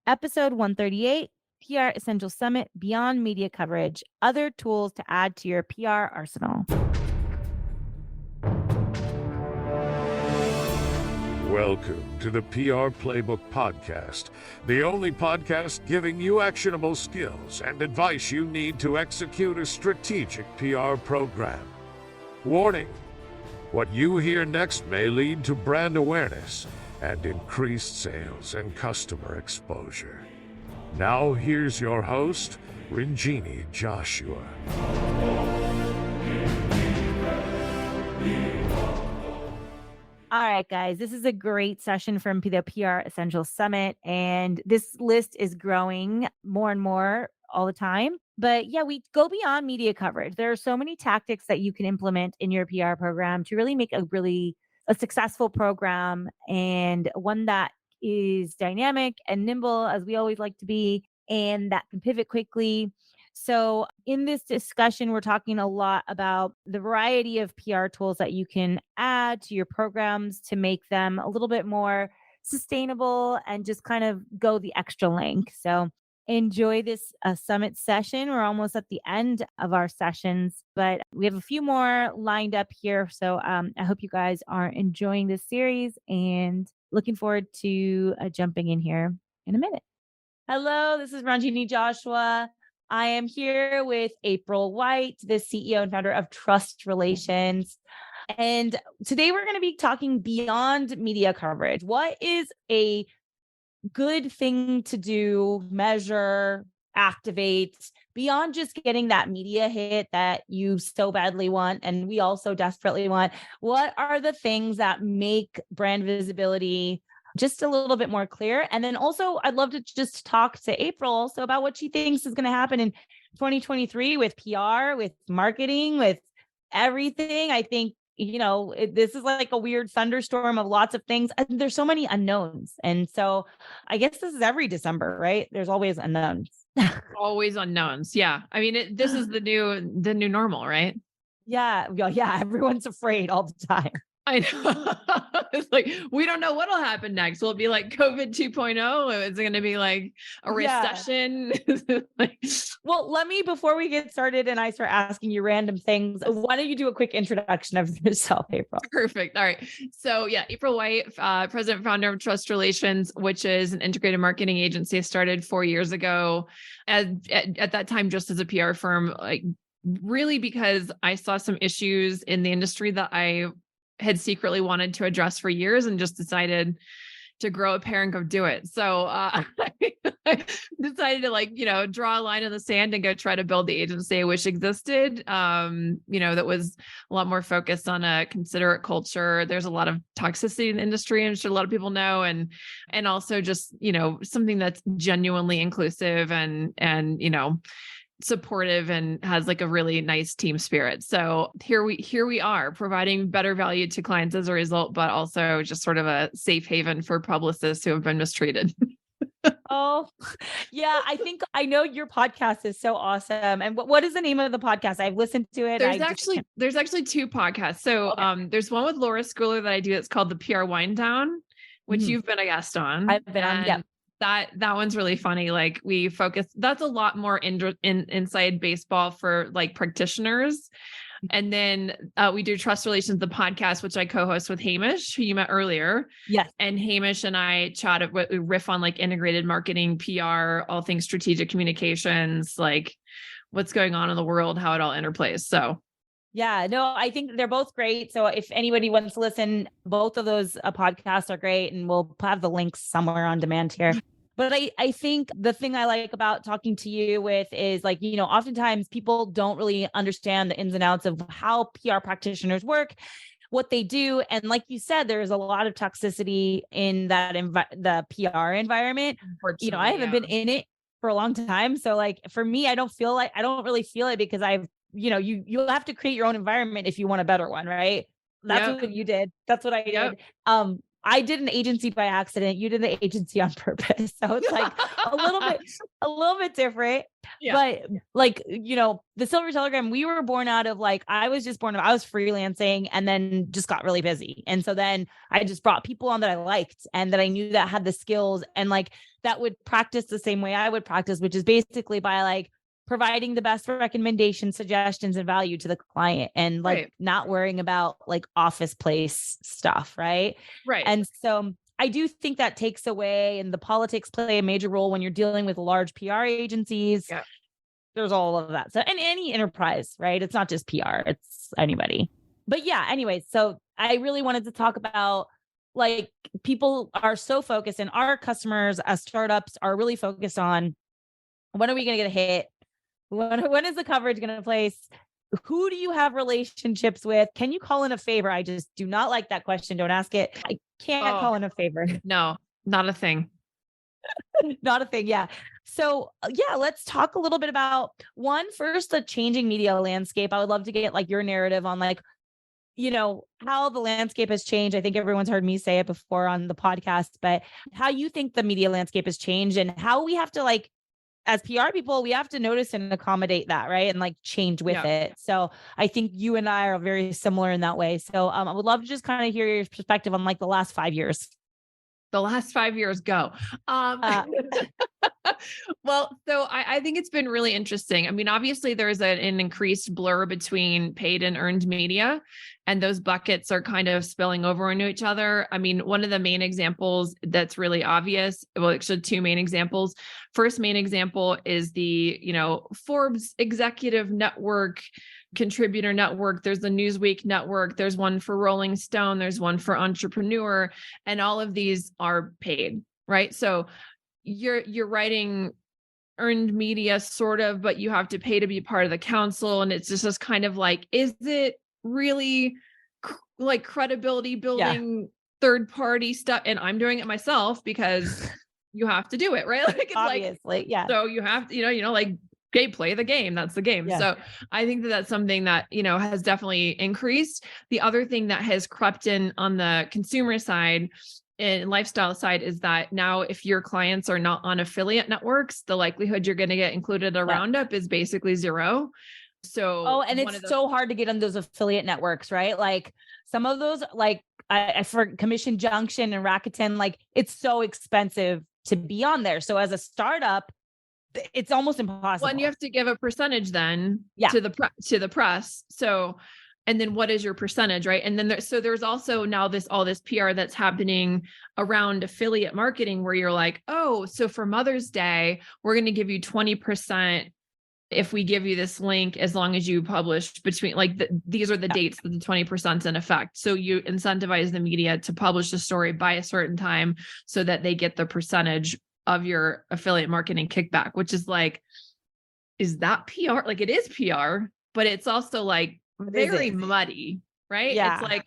Episode 138, PR Essential Summit Beyond Media Coverage, Other Tools to Add to Your PR Arsenal. Welcome to the PR Playbook Podcast, the only podcast giving you actionable skills and advice you need to execute a strategic PR program. Warning: what you hear next may lead to brand awareness and increased sales and customer exposure. Now here's your host, Ranjini Joshua. All right, guys, this is a great session from the PR Essential Summit, and this list is growing more and more all the time. But yeah, we go beyond media coverage. There are so many tactics that you can implement in your PR program to really make a successful program, and one that is dynamic and nimble, as we always like to be, and that can pivot quickly. So in this discussion, we're talking a lot about the variety of PR tools that you can add to your programs to make them a little bit more sustainable and just kind of go the extra length. So enjoy this summit session. We're almost at the end of our sessions, but we have a few more lined up here. So I hope you guys are enjoying this series and looking forward to jumping in here in a minute. Hello, this is Ranjini Joshua. I am here with April White, the CEO and founder of Trust Relations. And today we're going to be talking beyond media coverage. What is a good thing to do, measure, activate beyond just getting that media hit that you so badly want and we also desperately want? What are the things that make brand visibility just a little bit more clear? And then also, I'd love to just talk to April also about what she thinks is going to happen in 2023 with PR, with marketing, with everything. I think, this is like a weird thunderstorm of lots of things. And there's so many unknowns. And so I guess this is every December, right? There's always unknowns. Always unknowns. Yeah. I mean, this is the new normal, right? Yeah. Yeah. Everyone's afraid all the time. I know. It's like, we don't know what'll happen next. Will it be like COVID 2.0? Is it going to be like a recession? Well, before we get started and I start asking you random things, why don't you do a quick introduction of yourself, April? Perfect. All right. So yeah, April White, president, founder of Trust Relations, which is an integrated marketing agency I started 4 years ago. At that time, just as a PR firm, like really because I saw some issues in the industry that I had secretly wanted to address for years and just decided to grow a pair and go do it. So I decided to draw a line in the sand and go try to build the agency, which existed, that was a lot more focused on a considerate culture. There's a lot of toxicity in the industry, and a lot of people know, and also just, something that's genuinely inclusive and supportive and has like a really nice team spirit. So here we are providing better value to clients as a result, but also just sort of a safe haven for publicists who have been mistreated. Oh, yeah. I know your podcast is so awesome. And what is the name of the podcast? I've listened to it. There's actually two podcasts. So there's one with Laura Schooler that I do. It's called the PR Wind Down, which you've been a guest on. I've been on. Yeah. That one's really funny. Like we focus, that's a lot more inside baseball for like practitioners. And then we do Trust Relations, the podcast, which I co-host with Hamish, who you met earlier. Yes. And Hamish and I chat, we riff on like integrated marketing, PR, all things strategic communications, like what's going on in the world, how it all interplays. So yeah, no, I think they're both great. So if anybody wants to listen, both of those podcasts are great, and we'll have the links somewhere on demand here. But I think the thing I like about talking to you with is like, oftentimes people don't really understand the ins and outs of how PR practitioners work, what they do. And like you said, there's a lot of toxicity in that the PR environment. I haven't been in it for a long time. So like for me, I don't really feel it because you have to create your own environment if you want a better one, right? That's what you did. That's what I did. I did an agency by accident. You did the agency on purpose. So it's like a little bit different. Yeah. But like, the Silver Telegram, we were born out of like, I was freelancing and then just got really busy. And so then I just brought people on that I liked and that I knew that had the skills and like that would practice the same way I would practice, which is basically by like providing the best recommendations, suggestions, and value to the client and like Right. not worrying about like office place stuff. Right. Right. And so I do think that takes away, and the politics play a major role when you're dealing with large PR agencies. Yeah. There's all of that. So, and any enterprise, right? It's not just PR, it's anybody. But yeah, anyway, so I really wanted to talk about like people are so focused, and our customers as startups are really focused on when are we going to get a hit? When is the coverage going to place? Who do you have relationships with? Can you call in a favor? I just do not like that question. Don't ask it. I can't call in a favor. No, not a thing. Not a thing. Yeah. So yeah, let's talk a little bit about first, the changing media landscape. I would love to get like your narrative on like, how the landscape has changed. I think everyone's heard me say it before on the podcast, but how you think the media landscape has changed and how we have to like, as PR people, we have to notice and accommodate that, right? And like change with it. So I think you and I are very similar in that way. So I would love to just kind of hear your perspective on like the last 5 years. The last 5 years go. Well, so I think it's been really interesting. I mean, obviously there's an increased blur between paid and earned media, and those buckets are kind of spilling over into each other. I mean, one of the main examples that's really obvious, well, actually two main examples. First main example is the, Forbes Executive Network, Contributor Network. There's the Newsweek Network. There's one for Rolling Stone. There's one for Entrepreneur, and all of these are paid, right? So you're writing earned media sort of, but you have to pay to be part of the council. And it's just kind of like, is it really like credibility building third party stuff? And I'm doing it myself because you have to do it, right? Like it's obviously, yeah. So you have to, like, okay, play the game. That's the game. Yeah. So I think that that's something that, has definitely increased. The other thing that has crept in on the consumer side and lifestyle side is that now if your clients are not on affiliate networks, the likelihood you're going to get included in a roundup is basically zero. So, and it's so hard to get on those affiliate networks, right? Like some of those, like for Commission Junction and Rakuten, like it's so expensive to be on there. So as a startup, it's almost impossible. Well, and you have to give a percentage then to the press. So, and then what is your percentage, right? And then there's also now all this PR that's happening around affiliate marketing where you're like, oh, so for Mother's Day, we're going to give you 20% if we give you this link, as long as you publish between these are the dates that the 20% is in effect. So you incentivize the media to publish a story by a certain time so that they get the percentage of your affiliate marketing kickback, which is like, is that PR? Like it is PR, but it's also like very muddy, right? Yeah. It's like,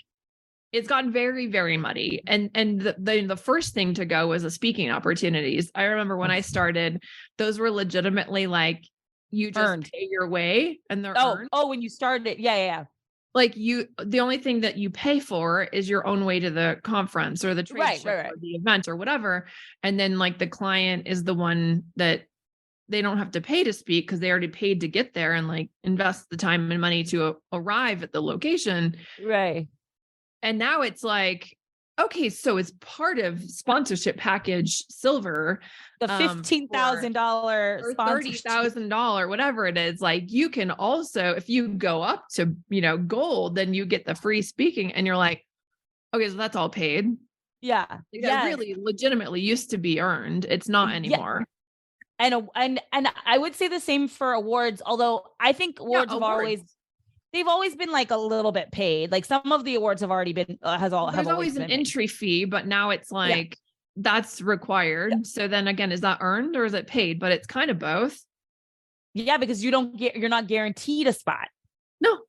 it's gotten very, very muddy. And the first thing to go was the speaking opportunities. I remember when I started, those were legitimately like, you just pay your way and they're earned. Oh, when you started. Yeah. Like the only thing that you pay for is your own way to the conference or the trade show or the event or whatever. And then like the client is the one that they don't have to pay to speak because they already paid to get there and like invest the time and money to arrive at the location. Right. And now it's like, okay, so it's part of sponsorship package silver, the $15,000 or $30,000, whatever it is. Like you can also, if you go up to, gold, then you get the free speaking and you're like, okay, so that's all paid. Yeah. That really legitimately used to be earned. It's not anymore. Yeah. And I would say the same for awards, although I think awards they've always been like a little bit paid. Like some of the awards have already been, there's always an entry fee, but now it's like, that's required. Yeah. So then again, is that earned or is it paid? But it's kind of both. Yeah. Because you're not guaranteed a spot. No.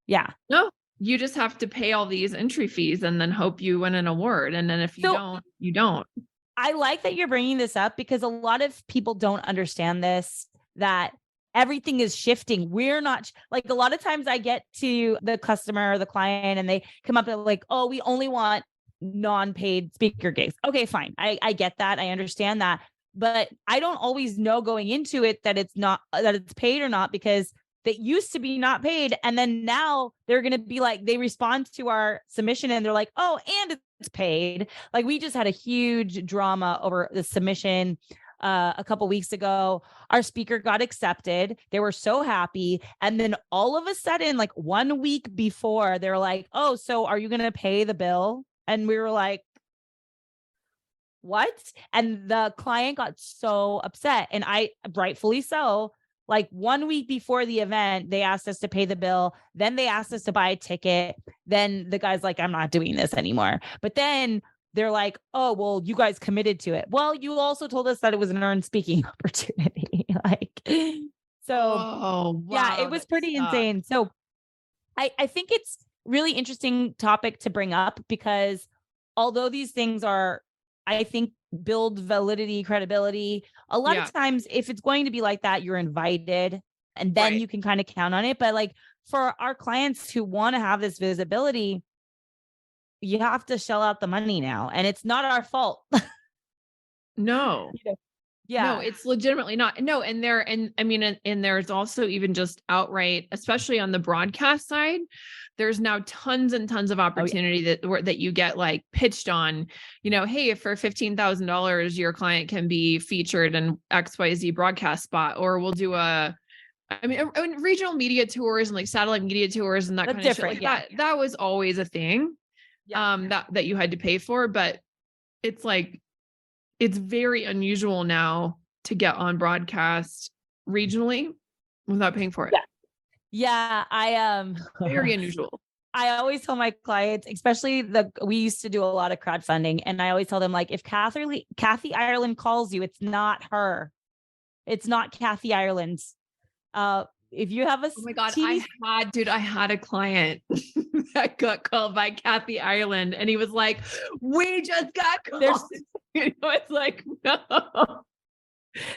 Yeah. No, you just have to pay all these entry fees and then hope you win an award. And then if you don't, you don't. I like that you're bringing this up because a lot of people don't understand this, that everything is shifting. We're not like, a lot of times I get to the customer or the client and they come up and like, oh, we only want non-paid speaker gigs. Okay, fine. I get that. I understand that. but I don't always know going into it that it's paid or not, because that used to be not paid. And then now they're going to be like, they respond to our submission and they're like, oh, and it's paid. Like, we just had a huge drama over the submission a couple weeks ago. Our speaker got accepted. They were so happy. And then all of a sudden, like 1 week before, they're like, oh, so are you going to pay the bill? And we were like, what? And the client got so upset, and I rightfully so. Like 1 week before the event, they asked us to pay the bill. Then they asked us to buy a ticket. Then the guy's like, I'm not doing this anymore. But then they're like, oh, well, you guys committed to it. Well, you also told us that it was an earned speaking opportunity. So Oh, wow, yeah, it was that pretty sucks. insane. So I think it's really interesting topic to bring up, because although these things are, I think, build validity, credibility, a lot Yeah. of times if it's going to be like that, you're invited and then Right. you can kind of count on it. But like for our clients who want to have this visibility, you have to shell out the money now, and it's not our fault. No. Yeah. No, it's legitimately not. No, and I mean, and there's also even just outright, especially on the broadcast side, there's now tons and tons of opportunity that you get like pitched on, hey, for $15,000, your client can be featured in XYZ broadcast spot, or we'll do I mean, regional media tours and like satellite media tours and that That's kind of shit different, like that was always a thing, that you had to pay for, but it's like, it's very unusual now to get on broadcast regionally without paying for it. Yeah. Very unusual. I always tell my clients, especially we used to do a lot of crowdfunding, and I always tell them, like, if Kathy Ireland calls you, it's not her. It's not Kathy Ireland's. If you have a Oh my God, TV I had a client that got called by Kathy Ireland, and he was like, we just got called. It's like, no.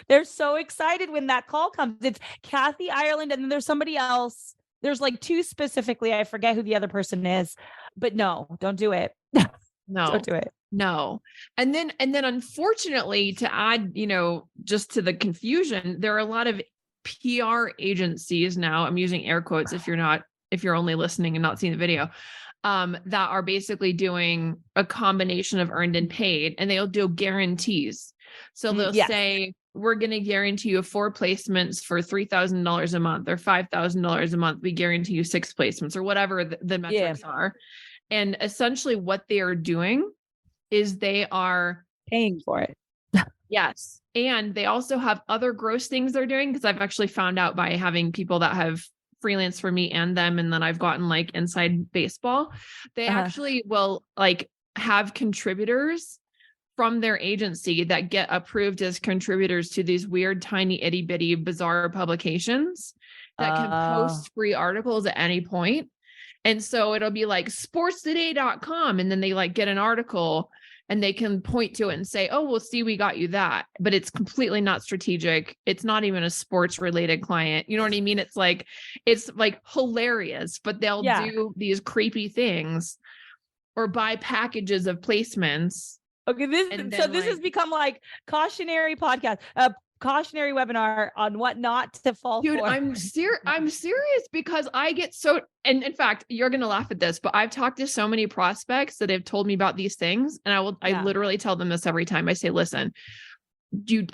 they're so excited when that call comes. It's Kathy Ireland, and then there's somebody else. There's like two specifically. I forget who the other person is, but no, don't do it. No, Don't do it. no. And then unfortunately, to add, just to the confusion, there are a lot of PR agencies now, I'm using air quotes if you're only listening and not seeing the video, that are basically doing a combination of earned and paid, and they'll do guarantees. So they'll say, we're going to guarantee you 4 placements for $3,000 a month or $5,000 a month. We guarantee you 6 placements, or whatever the metrics are. And essentially what they are doing is they are Paying for it. Yes. And they also have other gross things they're doing, because I've actually found out by having people that have freelance for me and them, and then I've gotten like inside baseball. They actually will like have contributors from their agency that get approved as contributors to these weird, tiny, itty bitty, bizarre publications that can post free articles at any point. And so it'll be like sportstoday.com. And then they like get an article and they can point to it and say, oh, well, see, we got you that. But it's completely not strategic. It's not even a sports related client. You know what I mean? It's like hilarious, but they'll do these creepy things or buy packages of placements. Okay. This has become like cautionary podcast, cautionary webinar on what not to fall for. Dude, I'm serious, because I get so, and in fact, you're going to laugh at this, but I've talked to so many prospects that have told me about these things. And I literally tell them this every time. I say, listen,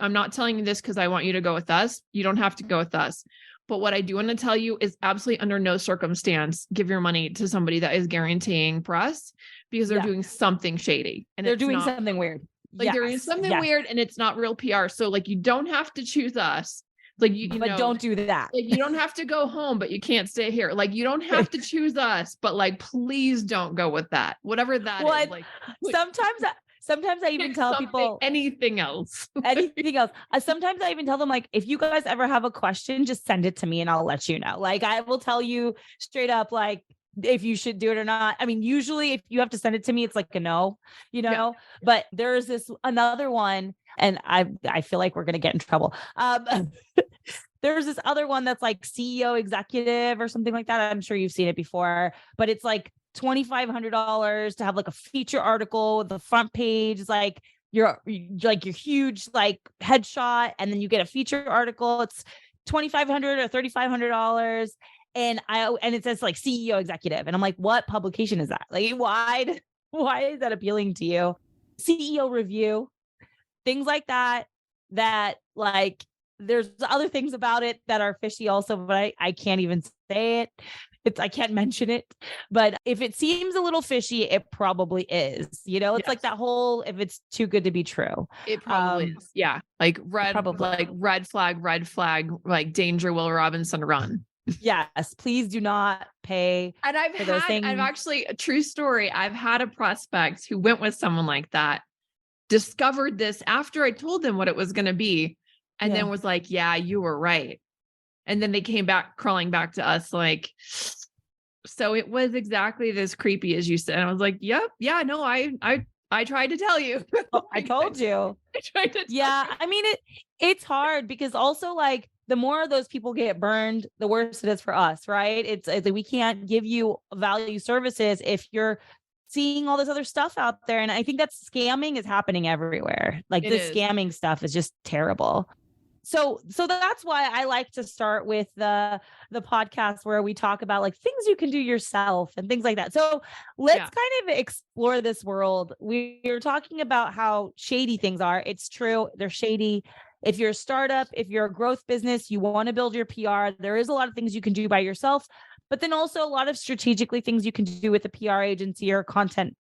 I'm not telling you this because I want you to go with us. You don't have to go with us. But what I do want to tell you is absolutely under no circumstance give your money to somebody that is guaranteeing press, because they're doing something shady. And they're doing something weird. Like there is something weird, and it's not real PR. So like, you don't have to choose us. Like but don't do that. Like, you don't have to go home, but you can't stay here. Like, you don't have to choose us, but like, please don't go with that. Whatever that is. Like sometimes I even tell people anything else. Sometimes I even tell them, like, if you guys ever have a question, just send it to me and I'll let you know. Like, I will tell you straight up, like, if you should do it or not. I mean, usually if you have to send it to me, it's like a no, but there's another one, and I feel like we're going to get in trouble. There's this other one that's like CEO executive or something like that. I'm sure you've seen it before, but it's like $2,500 to have like a feature article with the front page. It's like like your huge like headshot, and then you get a feature article. It's $2,500 or $3,500. And it says like CEO executive. And I'm like, what publication is that? Like, why is that appealing to you? CEO review, things like that like there's other things about it that are fishy also, but I can't even say it. I can't mention it, but if it seems a little fishy, it probably is, it's like that whole, if it's too good to be true. It probably is. Yeah. Like red flag, like danger, Will Robinson, run. Yes. Please do not pay. And I've actually, a true story. I've had a prospect who went with someone like that, discovered this after I told them what it was going to be, and then was like, yeah, you were right. And then they came back crawling back to us like, so it was exactly as creepy as you said. And I was like, yep. Yeah, no, I tried to tell you. I told you. I tried to tell you. I mean, it's hard because also like the more those people get burned, the worse it is for us, right? It's like we can't give you value services if you're seeing all this other stuff out there. And I think that scamming is happening everywhere. Like scamming stuff is just terrible. So that's why I like to start with the podcast where we talk about like things you can do yourself and things like that. So let's kind of explore this world. We're talking about how shady things are. It's true. They're shady. If you're a startup, if you're a growth business, you want to build your PR, there is a lot of things you can do by yourself, but then also a lot of strategically things you can do with a PR agency or content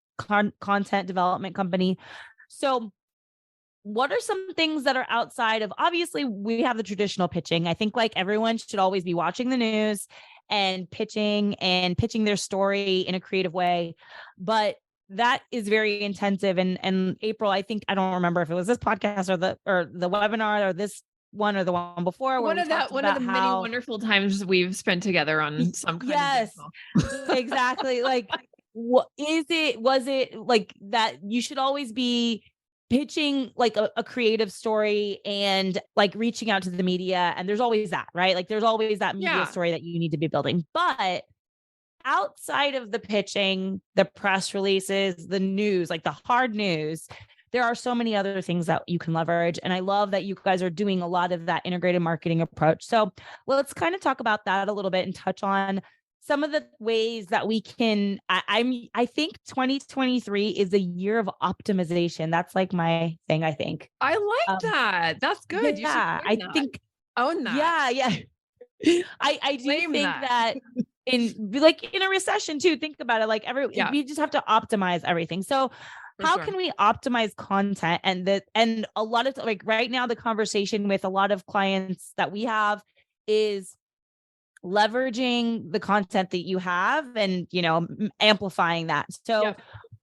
development company. So what are some things that are outside of, obviously we have the traditional pitching. I think like everyone should always be watching the news and pitching their story in a creative way. But that is very intensive. And April, I think, I don't remember if it was this podcast or the webinar or this one or the one before. One of the many wonderful times we've spent together on some kind of exactly. Like, was it like that you should always be pitching like a creative story and like reaching out to the media, and there's always that, right? Like there's always that media story that you need to be building. But outside of the pitching, the press releases, the news, like the hard news, there are so many other things that you can leverage. And I love that you guys are doing a lot of that integrated marketing approach. So let's kind of talk about that a little bit and touch on some of the ways that we can, I think 2023 is a year of optimization. That's like my thing, I think. I like that. That's good. Yeah, I think. Own that. Yeah. I do think that in a recession too, think about it, like we just have to optimize everything. So how can we optimize content? And a lot of like right now, the conversation with a lot of clients that we have is leveraging the content that you have and, amplifying that. So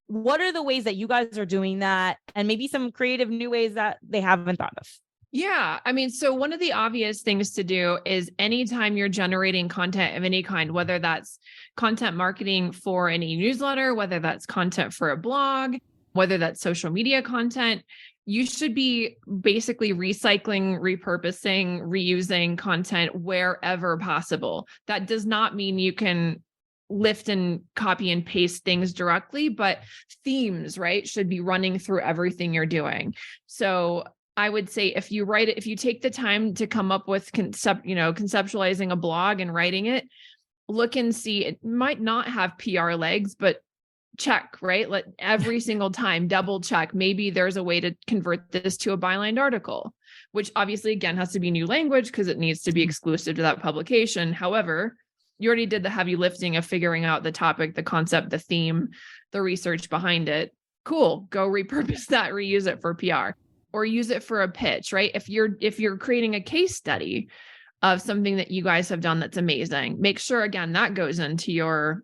what are the ways that you guys are doing that? And maybe some creative new ways that they haven't thought of? Yeah. I mean, so one of the obvious things to do is anytime you're generating content of any kind, whether that's content marketing for any newsletter, whether that's content for a blog, whether that's social media content, you should be basically recycling, repurposing, reusing content wherever possible. That does not mean you can lift and copy and paste things directly, but themes, right, should be running through everything you're doing. So I would say if you take the time to come up with conceptualizing a blog and writing it, look and see, it might not have PR legs, but check, right? Let every single time double check. Maybe there's a way to convert this to a bylined article, which obviously again has to be new language because it needs to be exclusive to that publication. However, you already did the heavy lifting of figuring out the topic, the concept, the theme, the research behind it. Cool. Go repurpose that, reuse it for PR. Or use it for a pitch, right? If you're creating a case study of something that you guys have done that's amazing, make sure again that goes into your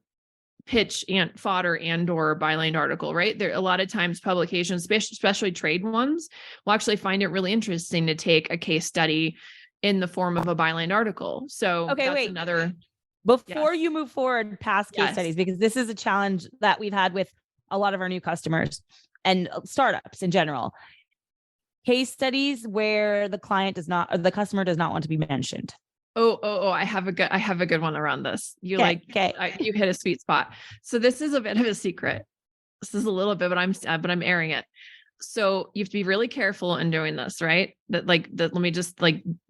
pitch and fodder and or bylined article, right? There a lot of times publications, especially trade ones, will actually find it really interesting to take a case study in the form of a bylined article. So wait. Before you move forward past case studies, because this is a challenge that we've had with a lot of our new customers and startups in general. Case studies where the customer does not want to be mentioned. Oh, I have a good one around this. You hit a sweet spot. So this is a bit of a secret. This is a little bit, but I'm airing it. So you have to be really careful in doing this, right? Let me just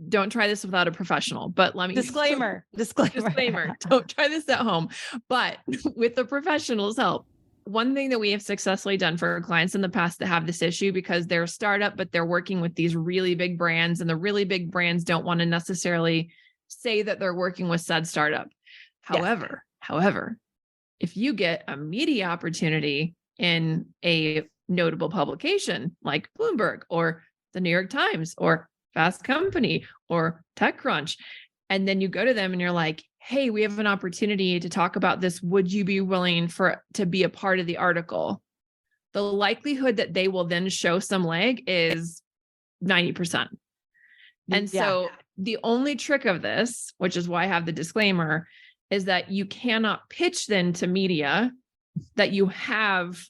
don't try this without a professional, but let me Disclaimer. disclaimer, don't try this at home. But with the professional's help, one thing that we have successfully done for our clients in the past that have this issue, because they're a startup, but they're working with these really big brands, and the really big brands don't want to necessarily say that they're working with said startup. However, if you get a media opportunity in a notable publication like Bloomberg or the New York Times or Fast Company or TechCrunch, and then you go to them and you're like, hey, we have an opportunity to talk about this. Would you be willing to be a part of the article? The likelihood that they will then show some leg is 90%. And so the only trick of this, which is why I have the disclaimer, is that you cannot pitch then to media that you have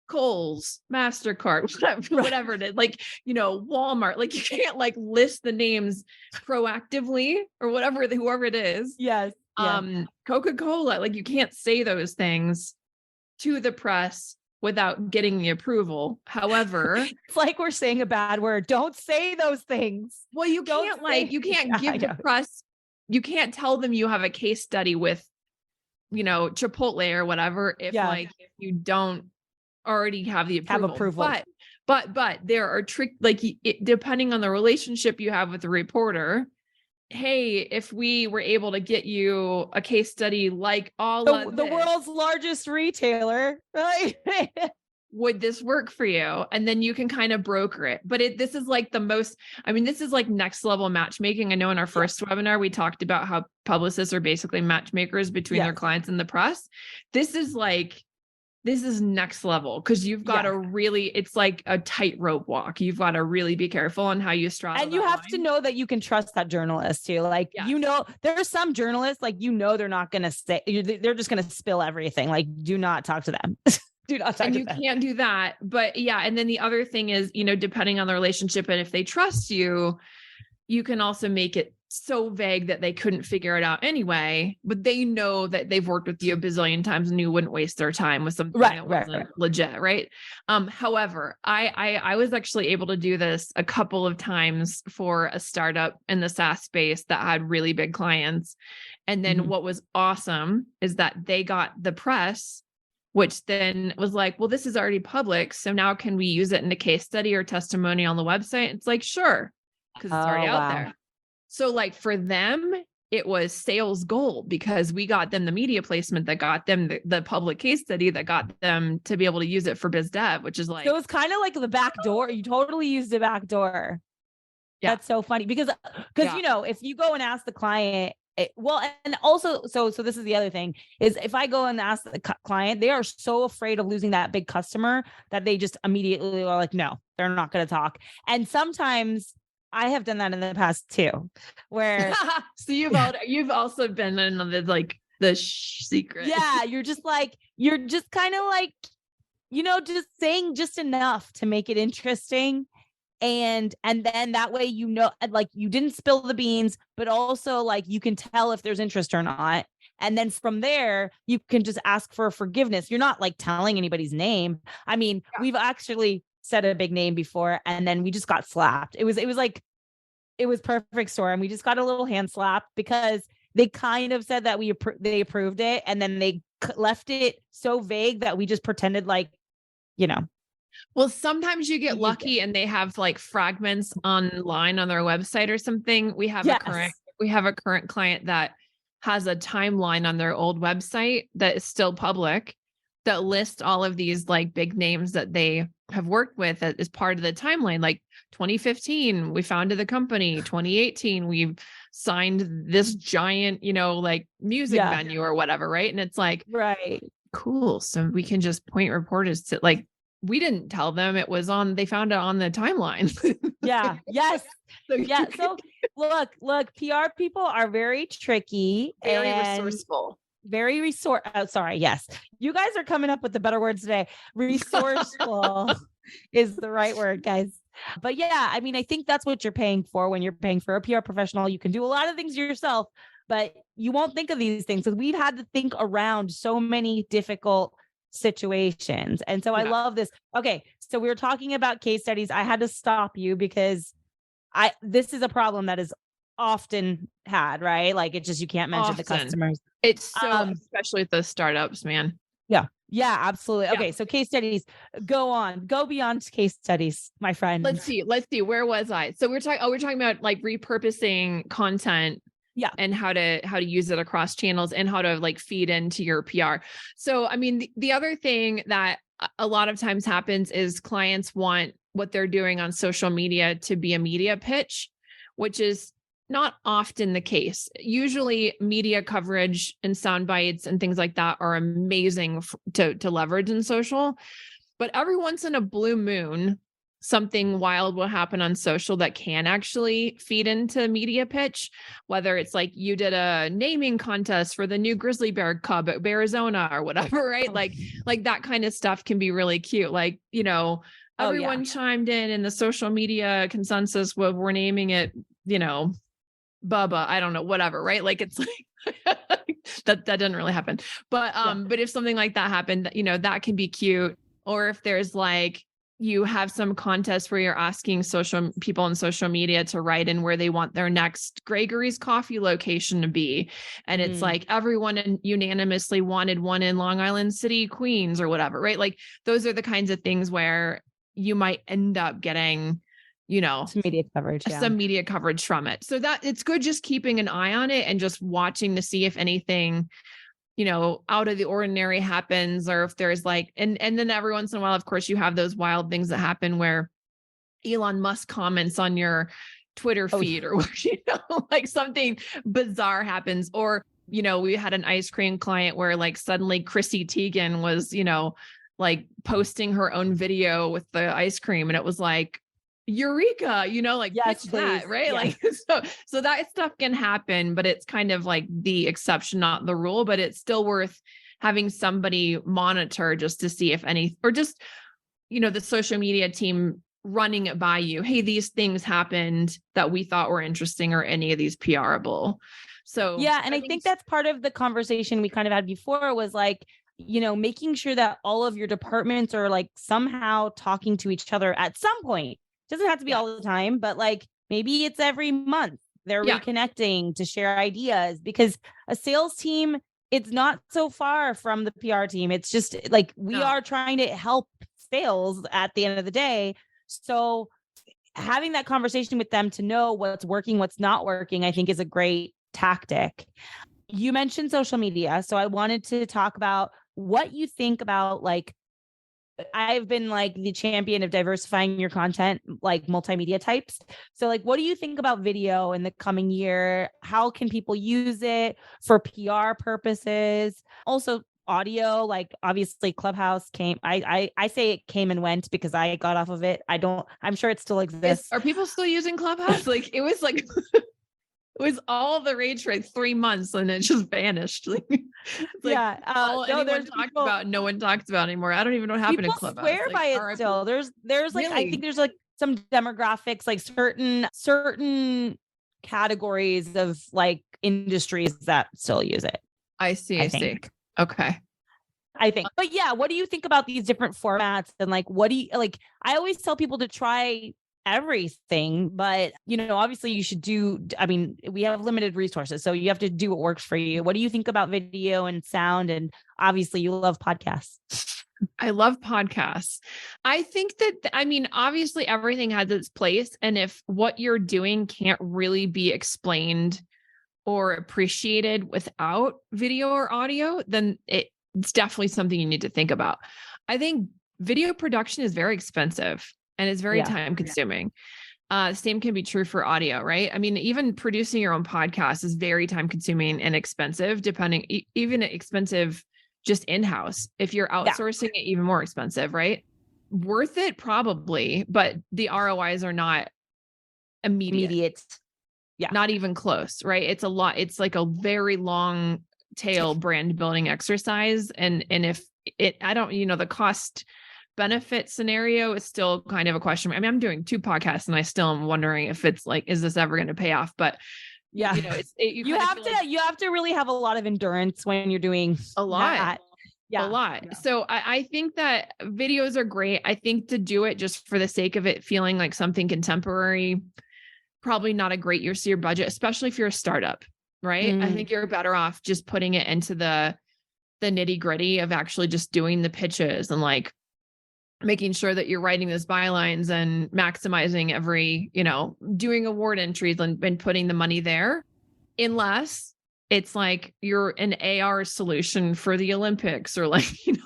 Kohl's, MasterCard, whatever it is, Walmart, you can't list the names proactively or whoever it is. Yes. Coca-Cola, you can't say those things to the press without getting the approval. However, it's like we're saying a bad word. Don't say those things. Well, you can't give the press, you can't tell them you have a case study with, Chipotle or whatever if you don't already have the approval. But there are depending on the relationship you have with the reporter. Hey, if we were able to get you a case study like the world's largest retailer, right? Would this work for you? And then you can kind of broker it. But this is this is next level matchmaking. I know in our first webinar, we talked about how publicists are basically matchmakers between their clients and the press. This is next level, because you've got to really, it's like a tightrope walk. You've got to really be careful on how you straddle. And you have to know that you can trust that journalist too. There are some journalists, they're not going to say, they're just going to spill everything. Do not talk to them. Do not talk to them. And you can't do that. But and then the other thing is, depending on the relationship and if they trust you, you can also make it so vague that they couldn't figure it out anyway, but they know that they've worked with you a bazillion times and you wouldn't waste their time with something that wasn't legit. Right. However, I was actually able to do this a couple of times for a startup in the SaaS space that had really big clients. And then what was awesome is that they got the press, which then was like, well, this is already public. So now can we use it in a case study or testimony on the website? It's like, sure, because it's already out there. So for them, it was sales gold, because we got them the media placement that got them the public case study that got them to be able to use it for biz dev, which is so it's kind of like the back door. You totally used the back door. Yeah. That's so funny because if you go and ask the client, and also, so this is the other thing is if I go and ask the client, they are so afraid of losing that big customer that they just immediately are like, no, they're not going to talk. And sometimes I have done that in the past too, where so you've also been in the secret. Yeah, you're just kind of just saying just enough to make it interesting, and then that way you didn't spill the beans, but also you can tell if there's interest or not, and then from there you can just ask for forgiveness. You're not telling anybody's name. I mean, we've actually said a big name before and then we just got slapped. It was perfect storm. We just got a little hand slap because they kind of said that they approved it, and then they left it so vague that we just pretended Well, sometimes you get lucky and they have fragments online on their website or something. We have a current client that has a timeline on their old website that is still public that lists all of these big names that they have worked with as part of the timeline. 2015, we founded the company. 2018, we signed this giant, music venue or whatever. Right. And it's right. Cool. So we can just point reporters to we didn't tell them they found it on the timeline. Yeah. Yes. So look, PR people are very tricky, very resourceful. Very yes. You guys are coming up with the better words today. Resourceful is the right word, guys. But I mean, I think that's what you're paying for when you're paying for a PR professional. You can do a lot of things yourself, but you won't think of these things because we've had to think around so many difficult situations. And so I love this. Okay. So we were talking about case studies. I had to stop you because this is a problem that is often had, right? Like it's just, you can't mention the Often. customers. It's so, especially with the startups, man. Yeah, absolutely. Yeah. Okay. So case studies, go beyond case studies, my friend. Let's see. Where was I? So we're talking about like repurposing content. Yeah. And how to use it across channels and how to like feed into your PR. So, I mean, the other thing that a lot of times happens is clients want what they're doing on social media to be a media pitch, which is not often the case. Usually media coverage and sound bites and things like that are amazing to leverage in social, but every once in a blue moon, something wild will happen on social that can actually feed into media pitch, whether it's like you did a naming contest for the new grizzly bear cub at Arizona or whatever, right? Like that kind of stuff can be really cute. Like, everyone chimed in the social media consensus, we're naming it, Bubba, I don't know, whatever, right? Like it's like that didn't really happen. But but if something like that happened, that can be cute. Or if there's like, you have some contest where you're asking people on social media to write in where they want their next Gregory's coffee location to be. And it's like everyone unanimously wanted one in Long Island City, Queens or whatever, right? Like those are the kinds of things where you might end up getting, some media coverage from it. So that it's good just keeping an eye on it and just watching to see if anything out of the ordinary happens, or if there's like, and then every once in a while, of course, you have those wild things that happen where Elon Musk comments on your Twitter feed or like something bizarre happens. Or, we had an ice cream client where like suddenly Chrissy Teigen was, like posting her own video with the ice cream. And it was like, Eureka, like yes, that, right? Yes. Like, so that stuff can happen, but it's kind of like the exception, not the rule, but it's still worth having somebody monitor just to see if or just, the social media team running it by you. Hey, these things happened that we thought were interesting, or any of these PRable. So yeah. And I think that's part of the conversation we kind of had before was like, making sure that all of your departments are like somehow talking to each other at some point. Doesn't have to be all the time, but like maybe it's every month they're reconnecting to share ideas, because a sales team, it's not so far from the PR team. It's just like we are trying to help sales at the end of the day. So having that conversation with them to know what's working, what's not working, I think is a great tactic. You mentioned social media. So I wanted to talk about what you think about like, I've been like the champion of diversifying your content, like multimedia types. So like, what do you think about video in the coming year? How can people use it for PR purposes? Also audio, like obviously Clubhouse came, I say it came and went because I got off of it. I'm sure it still exists. Are people still using Clubhouse? Like it was like, it was all the rage for like 3 months and it just vanished. Like, all anyone talked about, no one talks about anymore. I don't even know what happened in Clubhouse. Swear by it still. There's like, I think there's like some demographics, like certain categories of like industries that still use it. I see. Okay. I think, but yeah, what do you think about these different formats? And like, what do you like? I always tell people to try everything, but obviously you should we have limited resources, so you have to do what works for you. What do you think about video and sound? And obviously you love podcasts. I love podcasts. I think that, obviously everything has its place. And if what you're doing can't really be explained or appreciated without video or audio, then it's definitely something you need to think about. I think video production is very expensive. And it's very time consuming. Same can be true for audio, right? Even producing your own podcast is very time consuming and expensive, even expensive just in-house. If you're outsourcing it, even more expensive, right? Worth it probably, but the ROIs are not immediate. Yeah. Not even close, right? It's a lot. It's like a very long tail brand building exercise. And if the cost benefit scenario is still kind of a question. I'm doing 2 podcasts and I still am wondering if it's like, is this ever going to pay off? But you have to really have a lot of endurance when you're doing a lot. a lot. So I think that videos are great. I think to do it just for the sake of it feeling like something contemporary, probably not a great use of your budget, especially if you're a startup, right? I think you're better off just putting it into the nitty gritty of actually just doing the pitches and like making sure that you're writing those bylines and maximizing every, doing award entries and putting the money there, unless it's like you're an AR solution for the Olympics or like, it's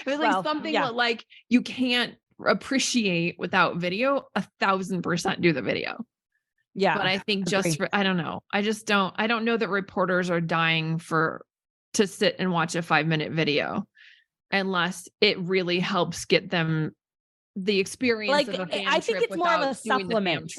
like something that like you can't appreciate without video. 1,000% do the video. Yeah. But I think I don't know. I don't know that reporters are dying to sit and watch a 5-minute video unless it really helps get them the experience of a fan I think trip it's more of a supplement.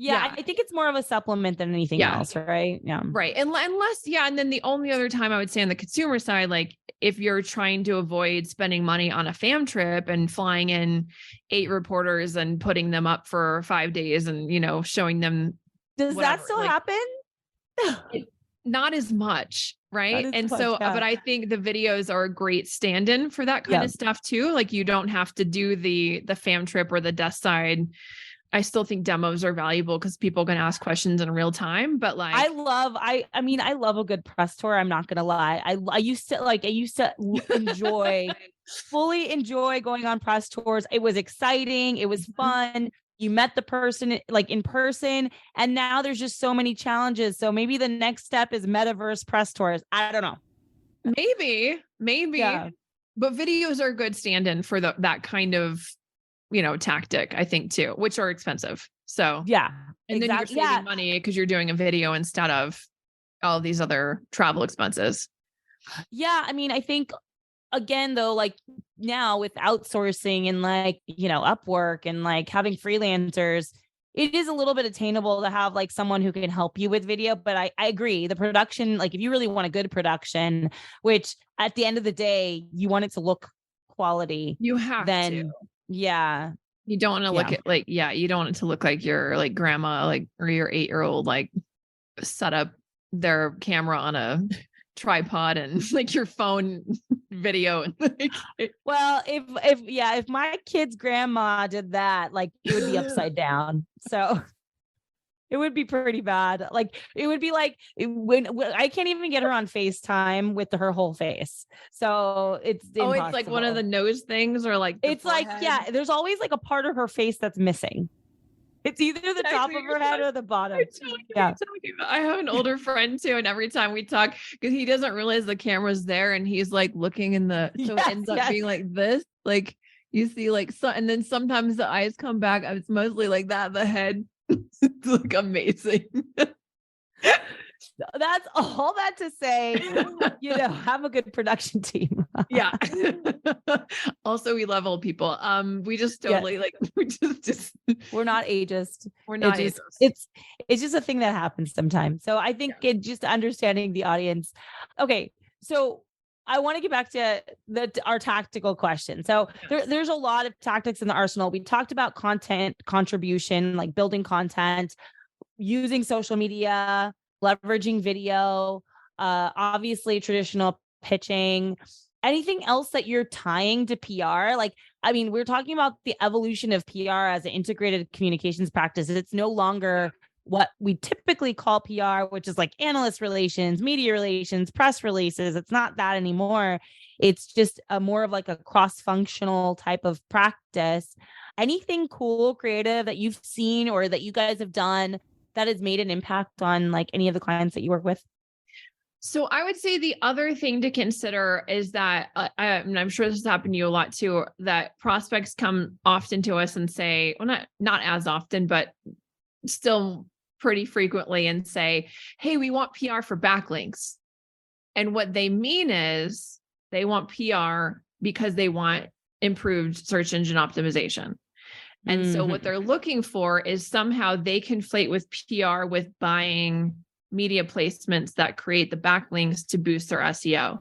Yeah, I think it's more of a supplement than anything else, right? Yeah. Right. Unless, and then the only other time I would say on the consumer side, like if you're trying to avoid spending money on a fam trip and flying in 8 reporters and putting them up for 5 days and, showing them. Does that still happen? Not as much. Right. And so, but I think the videos are a great stand-in for that kind of stuff too. Like you don't have to do the fam trip or the desk side. I still think demos are valuable because people can ask questions in real time, but like, I love a good press tour. I'm not going to lie. I used to fully enjoy going on press tours. It was exciting. It was fun. You met the person like in person, and now there's just so many challenges. So maybe the next step is metaverse press tours. I don't know. Maybe, but videos are a good stand-in for that kind of, tactic, I think too, which are expensive. So and then you're saving money because you're doing a video instead of all of these other travel expenses. Yeah. I mean, I think again, though, like now with outsourcing and like, Upwork and like having freelancers, it is a little bit attainable to have like someone who can help you with video. But I agree. The production, like if you really want a good production, which at the end of the day, you want it to look quality. You have to. Yeah. You don't want to look at like, you don't want it to look like your like grandma, like, or your 8-year-old, like set up their camera on a tripod and like your phone video. Well, if my kid's grandma did that, like it would be upside down. So it would be pretty bad. Like it would be like when I can't even get her on FaceTime with her whole face. So it's impossible. It's like one of the nose things or like it's forehead. Like, there's always like a part of her face that's missing. It's either the top of her head or the bottom. I have an older friend too, and every time we talk, because he doesn't realize the camera's there, and he's like looking in so it ends up being like this, like you see, like so, and then sometimes the eyes come back. It's mostly like that. The head, it's like amazing. That's all that to say, have a good production team. Yeah. Also, we love old people. We just totally we're not ageist. We're not ageist. It's just a thing that happens sometimes. So I think it just understanding the audience. Okay. So I want to get back to our tactical question. So there's a lot of tactics in the arsenal. We talked about content contribution, like building content, using social media, leveraging video, obviously traditional pitching. Anything else that you're tying to PR? Like, I mean, we're talking about the evolution of PR as an integrated communications practice. It's no longer what we typically call PR, which is like analyst relations, media relations, press releases. It's not that anymore. It's just a more of like a cross-functional type of practice. Anything cool, creative that you've seen or that you guys have done that has made an impact on like any of the clients that you work with? So I would say the other thing to consider is that, and I'm sure this has happened to you a lot too, that prospects come often to us and say, well, not as often, but still pretty frequently, and say, hey, we want PR for backlinks. And what they mean is they want PR because they want improved search engine optimization. And so what they're looking for is somehow they conflate with PR with buying media placements that create the backlinks to boost their SEO.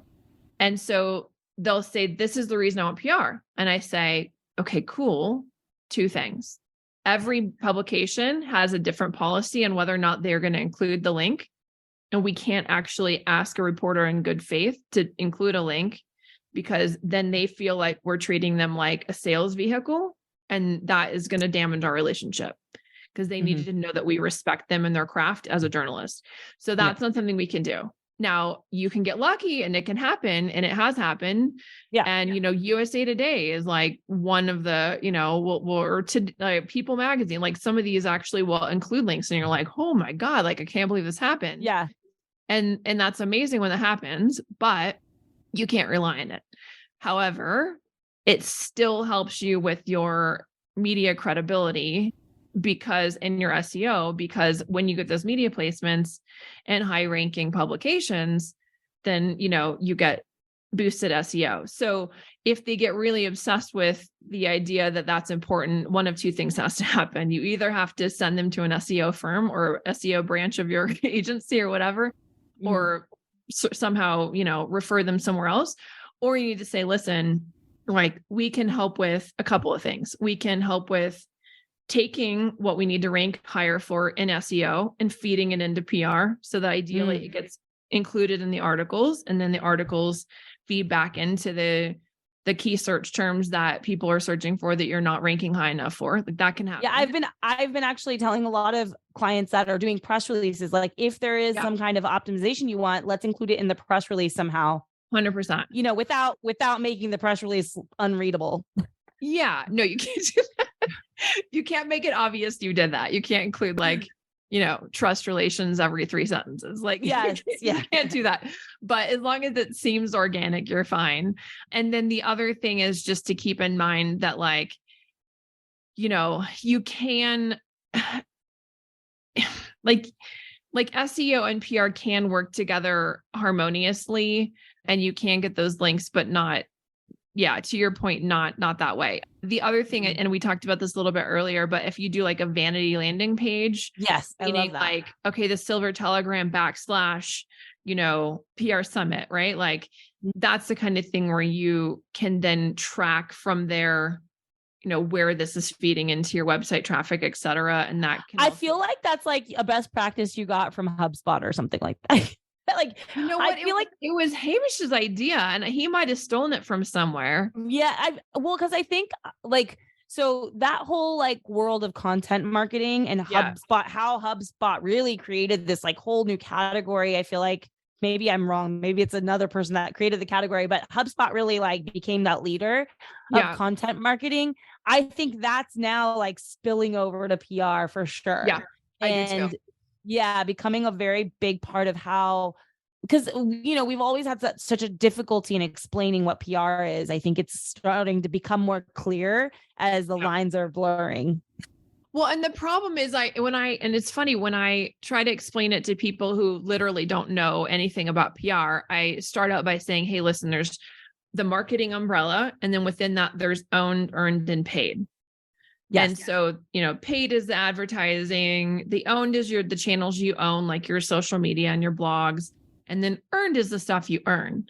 And so they'll say, this is the reason I want PR. And I say, okay, cool. 2 things. Every publication has a different policy on whether or not they're going to include the link. And we can't actually ask a reporter in good faith to include a link because then they feel like we're treating them like a sales vehicle, and that is going to damage our relationship because they need to know that we respect them and their craft as a journalist. So that's not something we can do. Now you can get lucky and it can happen, and it has happened. Yeah. And, USA Today is like one of the, or to People Magazine, like some of these actually will include links, and you're like, oh my God, like, I can't believe this happened. Yeah. And that's amazing when that happens, but you can't rely on it. However, it still helps you with your media credibility because in your SEO, because when you get those media placements and high ranking publications, then, you get boosted SEO. So if they get really obsessed with the idea that that's important, one of two things has to happen. You either have to send them to an SEO firm or SEO branch of your agency or whatever, or somehow, refer them somewhere else. Or you need to say, listen, like, we can help with a couple of things. We can help with taking what we need to rank higher for in SEO and feeding it into PR. So that ideally it gets included in the articles, and then the articles feed back into the key search terms that people are searching for that you're not ranking high enough for. Like, that can happen. Yeah, I've been actually telling a lot of clients that are doing press releases, like, if there is some kind of optimization you want, let's include it in the press release somehow. 100%. Without making the press release unreadable. Yeah, no, you can't do that. You can't make it obvious you did that. You can't include like, trust relations every 3 sentences. Like, yes, you can't do that. But as long as it seems organic, you're fine. And then the other thing is just to keep in mind that, like, you can like SEO and PR can work together harmoniously, and you can get those links, but not, to your point, not that way. The other thing, and we talked about this a little bit earlier, but if you do like a vanity landing page, yes, I love that. Like, okay, the Silver Telegram / PR Summit, right? Like, that's the kind of thing where you can then track from there, where this is feeding into your website traffic, et cetera. And that can I feel like that's like a best practice you got from HubSpot or something like that. Like, I feel like it was Hamish's idea, and he might have stolen it from somewhere. Yeah, because I think so that whole like world of content marketing and HubSpot, how HubSpot really created this like whole new category. I feel like maybe I'm wrong. Maybe it's another person that created the category, but HubSpot really like became that leader of content marketing. I think that's now like spilling over to PR for sure. Yeah, I do too. Becoming a very big part of how, because, we've always had such a difficulty in explaining what PR is. I think it's starting to become more clear as the lines are blurring. Well, and the problem is and it's funny, when I try to explain it to people who literally don't know anything about PR, I start out by saying, hey, listen, there's the marketing umbrella. And then within that, there's owned, earned, and paid. Yes. And so, paid is the advertising, the owned is the channels you own, like your social media and your blogs, and then earned is the stuff you earn.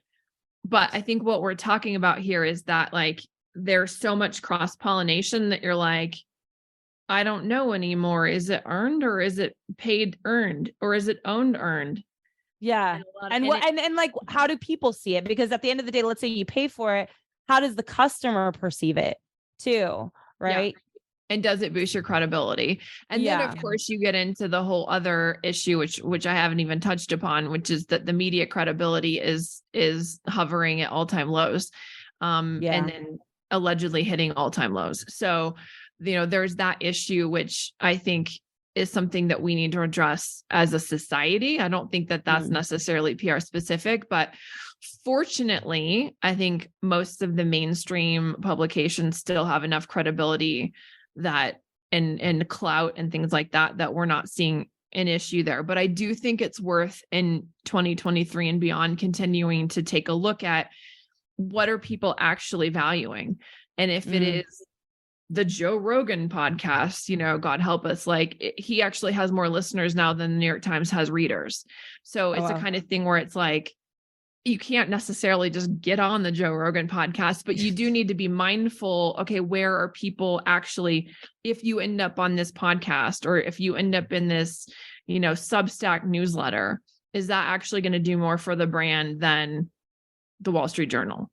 But I think what we're talking about here is that, like, there's so much cross-pollination that you're like, I don't know anymore. Is it earned, or is it paid earned, or is it owned earned? Yeah. And like, how do people see it? Because at the end of the day, let's say you pay for it, how does the customer perceive it too? Right. Yeah. And does it boost your credibility? And then of course you get into the whole other issue, which I haven't even touched upon, which is that the media credibility is hovering at all-time lows. And then allegedly hitting all-time lows. So, there's that issue, which I think is something that we need to address as a society. I don't think that that's necessarily PR specific, but fortunately, I think most of the mainstream publications still have enough credibility that and clout and things like that we're not seeing an issue there. But I do think it's worth, in 2023 and beyond, continuing to take a look at what are people actually valuing. And if it is the Joe Rogan podcast, God help us, like, he actually has more listeners now than the New York Times has readers. So it's the kind of thing where it's like, you can't necessarily just get on the Joe Rogan podcast, but you do need to be mindful. Okay, where are people actually, if you end up on this podcast, or if you end up in this, Substack newsletter, is that actually going to do more for the brand than the Wall Street Journal?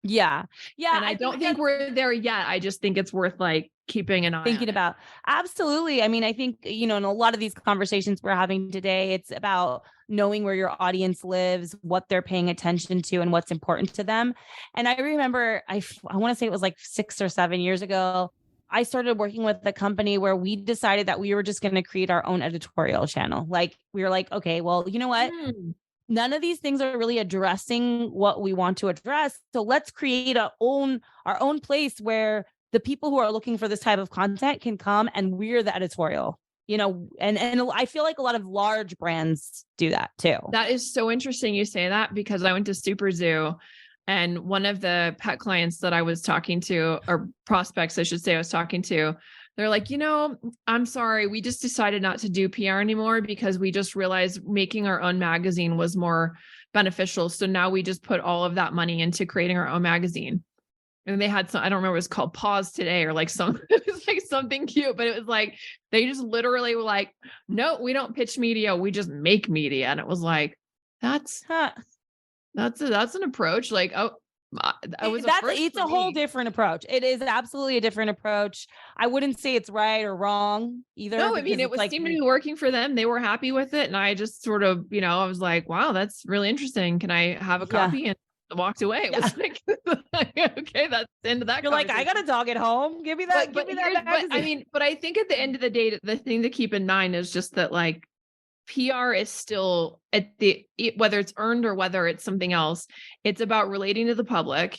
Yeah. Yeah. And I don't think we're there yet. I just think it's worth like keeping an eye thinking on about. Absolutely. I mean, I think, in a lot of these conversations we're having today, it's about knowing where your audience lives, what they're paying attention to, and what's important to them. And I remember, I want to say it was like 6 or 7 years ago, I started working with a company where we decided that we were just going to create our own editorial channel. Like, we were like, okay, well, you know what? it. None of these things are really addressing what we want to address. So let's create our own place where the people who are looking for this type of content can come, and we're the editorial, and I feel like a lot of large brands do that too. That is so interesting you say that, because I went to Super Zoo, and one of the pet clients that I was talking to, or prospects, I should say, I was talking to, they're like, I'm sorry, we just decided not to do PR anymore because we just realized making our own magazine was more beneficial. So now we just put all of that money into creating our own magazine. And they had some, I don't remember, it was called Pause Today, or like it was like something cute, but it was like, they just literally were like, no, we don't pitch media, we just make media. And it was like, that's an approach. Like, It's a whole different approach. It is absolutely a different approach. I wouldn't say it's right or wrong either. No, I mean, it was like, seemed to be working for them. They were happy with it. And I just sort of, I was like, wow, that's really interesting. Can I have a copy? And walked away. It was like, okay, that's the end of that. You're like, I got a dog at home. Give me that. Give me that magazine. But I think at the end of the day, the thing to keep in mind is just that, like, PR is still whether it's earned or whether it's something else, it's about relating to the public,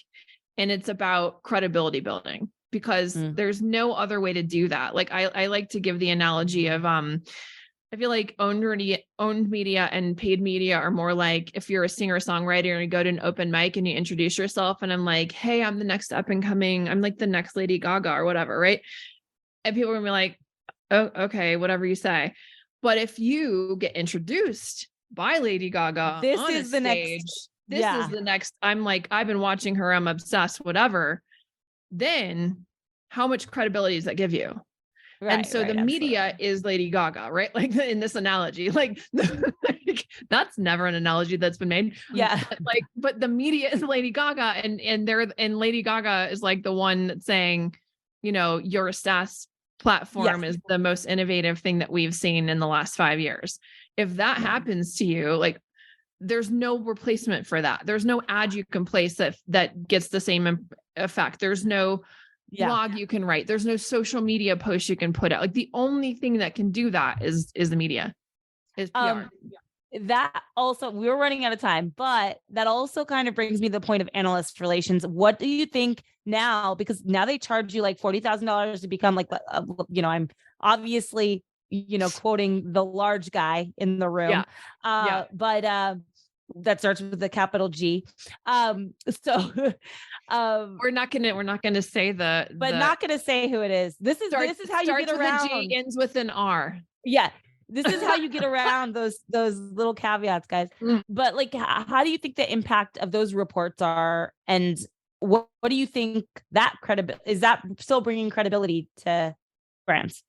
and it's about credibility building, because there's no other way to do that. Like, I like to give the analogy of, I feel like owned media and paid media are more like, if you're a singer songwriter and you go to an open mic and you introduce yourself, and I'm like, hey, I'm the next up and coming, I'm like the next Lady Gaga or whatever, right? And people are gonna be like, oh, okay, whatever you say. But if you get introduced by Lady Gaga, this on is a the stage, next. This is the next. I'm like, I've been watching her, I'm obsessed, whatever. Then how much credibility does that give you? Right, and so the media is Lady Gaga, right? Like, in this analogy, like, that's never an analogy that's been made. Yeah. But the media is Lady Gaga, and Lady Gaga is like the one that's saying, your SaaS platform is the most innovative thing that we've seen in the last 5 years. If that happens to you, like, there's no replacement for that. There's no ad you can place that gets the same effect. There's no blog you can write. There's no social media post you can put out. Like, the only thing that can do that is the media, is PR. That also, we're running out of time, but that also kind of brings me to the point of analyst relations. What do you think now? Because now they charge you like $40,000 to become like, I'm obviously, quoting the large guy in the room. But that starts with the capital G. So we're not gonna say not gonna say who it is. This is how you get around. G, ends with an R. Yeah. This is how you get around those little caveats, guys. But like, how do you think the impact of those reports are? And what do you think that is that still bringing credibility to brands?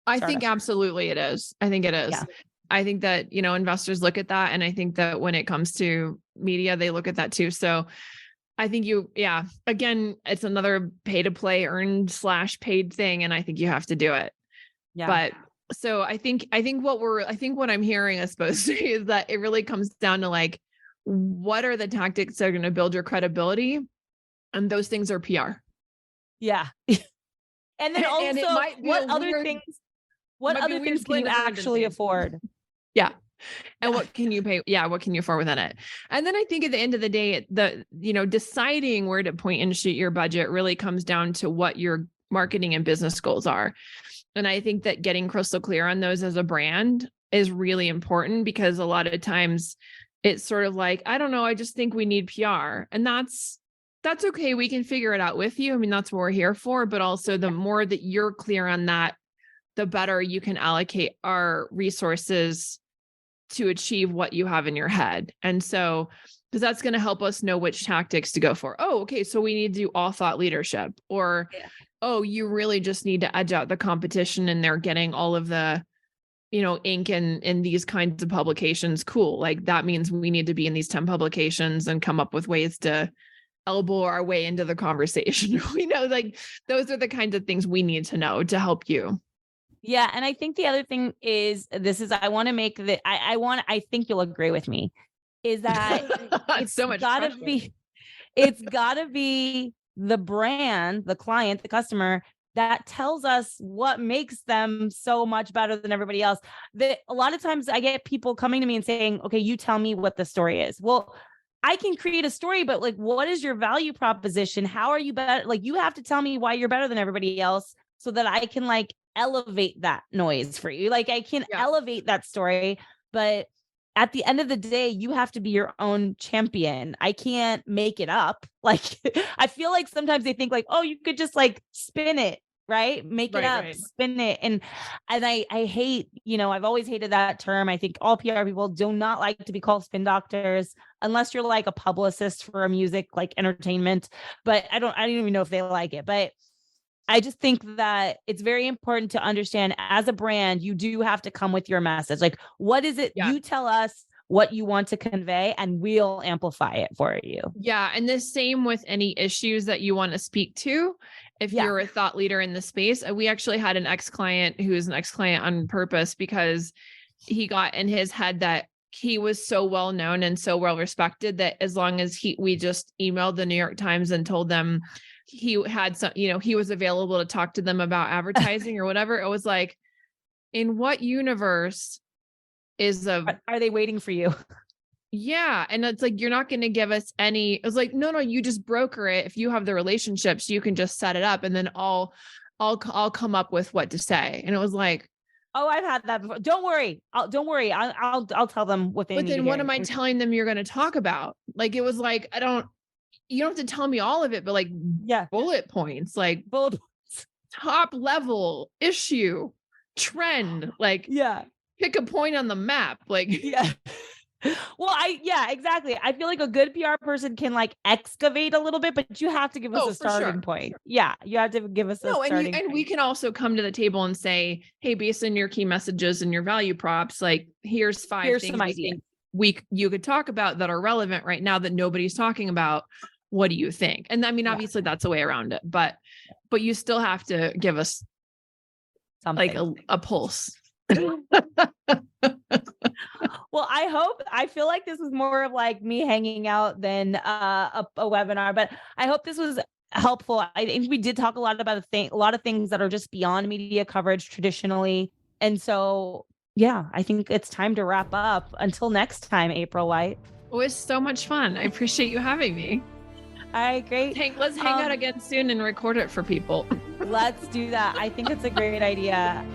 I think absolutely it is. I think it is. Yeah. I think that, investors look at that. And I think that when it comes to media, they look at that too. So I think again, it's another pay to play, earned / paid thing. And I think you have to do it. Yeah. But so I think what I'm hearing, I suppose, is that it really comes down to, like, what are the tactics that are going to build your credibility? And those things are PR. Yeah. And then also, what other things can you actually afford? Yeah. And what can you pay? Yeah. What can you afford within it? And then I think at the end of the day, deciding where to point and shoot your budget really comes down to what your marketing and business goals are. And I think that getting crystal clear on those as a brand is really important, because a lot of times it's sort of like, I don't know, I just think we need PR. And that's okay. We can figure it out with you. I mean, that's what we're here for. But also, the more that you're clear on that, the better you can allocate our resources to achieve what you have in your head. And so, because that's going to help us know which tactics to go for. Oh, okay. So we need to do all thought leadership, or oh, you really just need to edge out the competition, and they're getting all of the, ink in these kinds of publications. Cool. Like, that means we need to be in these 10 publications and come up with ways to elbow our way into the conversation. We know, like, those are the kinds of things we need to know to help you. Yeah. And I think the other thing is, I want to make that I think you'll agree with me, is that it's so much gotta pressure. be, it's gotta be the brand, the client, the customer that tells us what makes them so much better than everybody else. That a lot of times I get people coming to me and saying, okay, you tell me what the story is. Well, I can create a story, but like, what is your value proposition? How are you better? Like, you have to tell me why you're better than everybody else so that I can like elevate that noise for you. Like, I can elevate that story, but at the end of the day, you have to be your own champion. I can't make it up. Like, I feel like sometimes they think like, oh, you could just like spin it, right? Make it up, spin it. And I hate, I've always hated that term. I think all PR people do not like to be called spin doctors unless you're like a publicist for a music, like entertainment. But I don't even know if they like it. But I just think that it's very important to understand, as a brand, you do have to come with your message. Like, what is it? You tell us what you want to convey and we'll amplify it for you. Yeah. And the same with any issues that you want to speak to. If you're a thought leader in the space, we actually had an ex-client who is an ex-client on purpose because he got in his head that he was so well known and so well respected that as long as we just emailed the New York Times and told them he had some, he was available to talk to them about advertising or whatever. It was like, in what universe are they waiting for you? Yeah. And it's like, you're not going to give us any. It was like, no, you just broker it. If you have the relationships, you can just set it up and then I'll come up with what to say. And it was like, oh, I've had that before. Don't worry. Don't worry. I'll tell them what they need. But then what am I telling them you're going to talk about? Like, it was like, you don't have to tell me all of it, but like, bullet points, like top level issue, trend, like, pick a point on the map. Like, well, exactly. I feel like a good PR person can like excavate a little bit, but you have to give us a starting point. Yeah. You have to give us a starting point. And we can also come to the table and say, hey, based on your key messages and your value props, like, here's five things some ideas you could talk about that are relevant right now that nobody's talking about. What do you think? And I mean, obviously that's a way around it, but you still have to give us something, like a pulse. Well, I feel like this is more of like me hanging out than a webinar, but I hope this was helpful. I think we did talk a lot about a lot of things that are just beyond media coverage traditionally. And so, I think it's time to wrap up. Until next time, April White. It was so much fun. I appreciate you having me. All right, great. Let's hang out again soon and record it for people. Let's do that. I think it's a great idea.